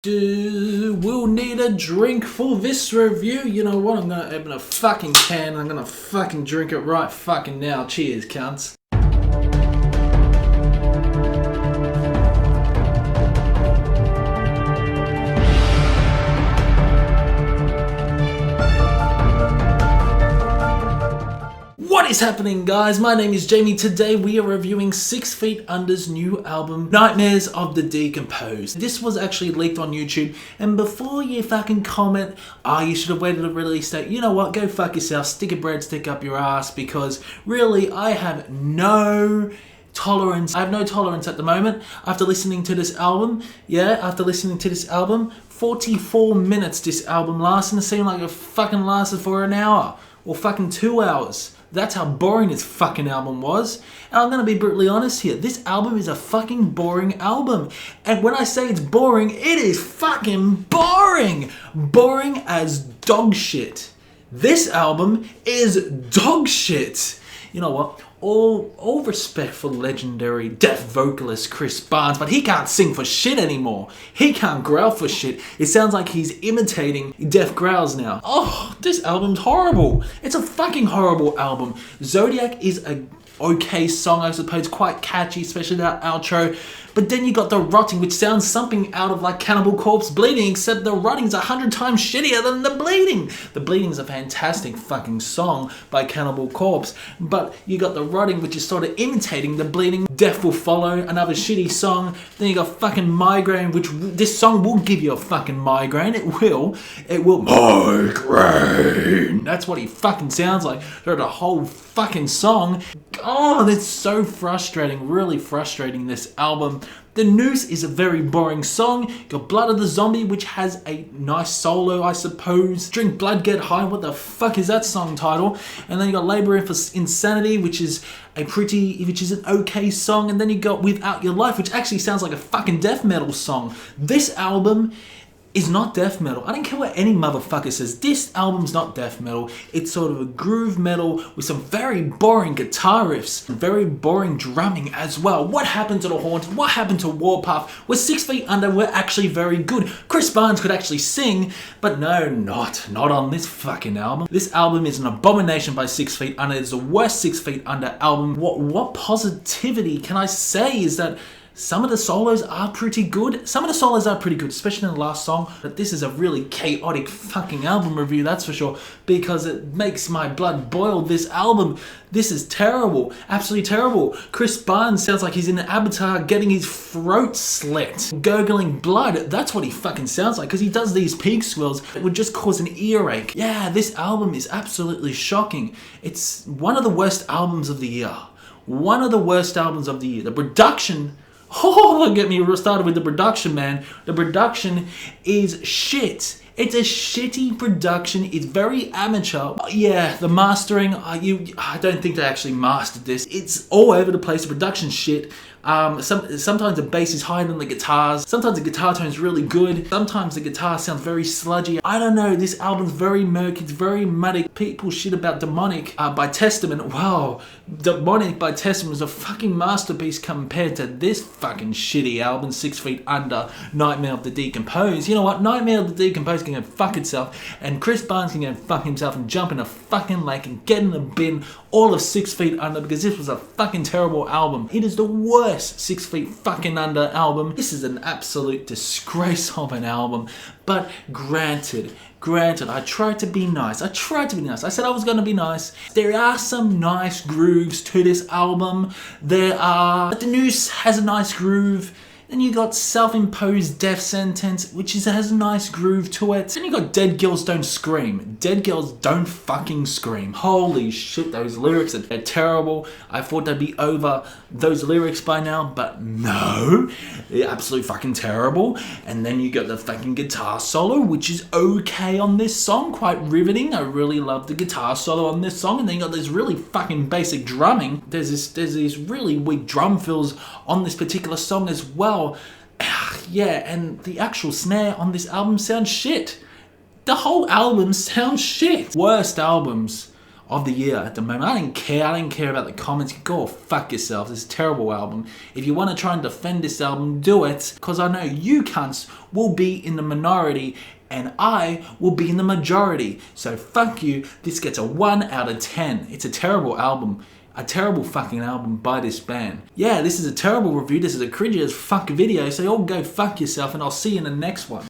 We'll need a drink for this review. You know what? I'm gonna open a fucking can and I'm gonna fucking drink it right fucking now. Cheers, cunts. What is happening, guys? My name is Jamie. Today we are reviewing 6 Feet Under's new album, Nightmares of the Decomposed. This was actually leaked on YouTube, and before you fucking comment, you should have waited to release date, you know what, go fuck yourself, stick a breadstick up your ass, because really, I have no tolerance. I have no tolerance at the moment after listening to this album. 44 minutes this album lasts, and it seemed like it fucking lasted for an hour, or fucking 2 hours. That's how boring this fucking album was. And I'm gonna be brutally honest here. This album is a fucking boring album. And when I say it's boring, it is fucking boring. Boring as dog shit. This album is dog shit. You know what? All respect for legendary deaf vocalist Chris Barnes, but he can't sing for shit anymore. He can't growl for shit. It sounds like he's imitating deaf growls now. Oh, this album's horrible. It's a fucking horrible album. Zodiac is a okay song, I suppose, quite catchy, especially that outro. But then you got The Rotting, which sounds something out of like Cannibal Corpse Bleeding, except The Rotting's 100 times shittier than The Bleeding. The Bleeding's a fantastic fucking song by Cannibal Corpse, but you got The Rotting, which is sort of imitating The Bleeding. Death Will Follow, another shitty song. Then you got fucking Migraine, which this song will give you a fucking migraine. It will. Migraine. That's what he fucking sounds like throughout the whole fucking song. Oh, that's so frustrating, really frustrating, this album. The Noose is a very boring song. You got Blood of the Zombie, which has a nice solo, I suppose. Drink Blood, Get High, what the fuck is that song title? And then you got Labor for Insanity, which is an okay song. And then you got Without Your Life, which actually sounds like a fucking death metal song. This album is not death metal. I don't care what any motherfucker says. This album's not death metal. It's sort of a groove metal with some very boring guitar riffs, very boring drumming as well. What happened to The Haunted? What happened to Warpath? Where 6 Feet Under were actually very good. Chris Barnes could actually sing, but no, not on this fucking album. This album is an abomination by 6 Feet Under. It's the worst 6 Feet Under album. What positivity can I say is that some of the solos are pretty good. Especially in the last song. But this is a really chaotic fucking album review, that's for sure, because it makes my blood boil, this album. This is terrible. Absolutely terrible. Chris Barnes sounds like he's in an avatar getting his throat slit, gurgling blood. That's what he fucking sounds like, because he does these pig squeals that would just cause an earache. Yeah, this album is absolutely shocking. It's one of the worst albums of the year. One of the worst albums of the year. The production... Oh, don't get me started with the production, man. The production is shit. It's a shitty production. It's very amateur. Yeah, the mastering, I don't think they actually mastered this. It's all over the place. The production shit. Sometimes the bass is higher than the guitars. Sometimes the guitar tone is really good. Sometimes the guitar sounds very sludgy. I don't know. This album's very murky. It's very muddy. People shit about Demonic by Testament. Wow. Demonic by Testament was a fucking masterpiece compared to this fucking shitty album, 6 Feet Under, Nightmare of the Decomposed. You know what? Nightmare of the Decomposed can go fuck itself, and Chris Barnes can go fuck himself and jump in a fucking lake and get in the bin all of 6 Feet Under, because this was a fucking terrible album. It is the worst 6 Feet fucking Under album. This is an absolute disgrace of an album. But granted, I tried to be nice. I said I was going to be nice. There are some nice grooves to this album. The Noose has a nice groove. Then you got Self-Imposed Death Sentence, which has a nice groove to it. Then you got Dead Girls Don't Scream. Dead Girls Don't fucking scream. Holy shit, those lyrics are terrible. I thought they'd be over those lyrics by now, but no. They're absolutely fucking terrible. And then you got the fucking guitar solo, which is okay on this song. Quite riveting. I really love the guitar solo on this song. And then you got this really fucking basic drumming. There's these really weak drum fills on this particular song as well. Yeah, and the actual snare on this album sounds shit. The whole album sounds shit. Worst albums of the year at the moment. I didn't care about the comments. Go fuck yourself. This is a terrible album. If you want to try and defend this album, do it, because I know you cunts will be in the minority and I will be in the majority. So fuck you. This gets a 1 out of 10. It's a terrible album. A terrible fucking album by this band. Yeah, this is a terrible review. This is a cringy as fuck video. So all go fuck yourself, and I'll see you in the next one.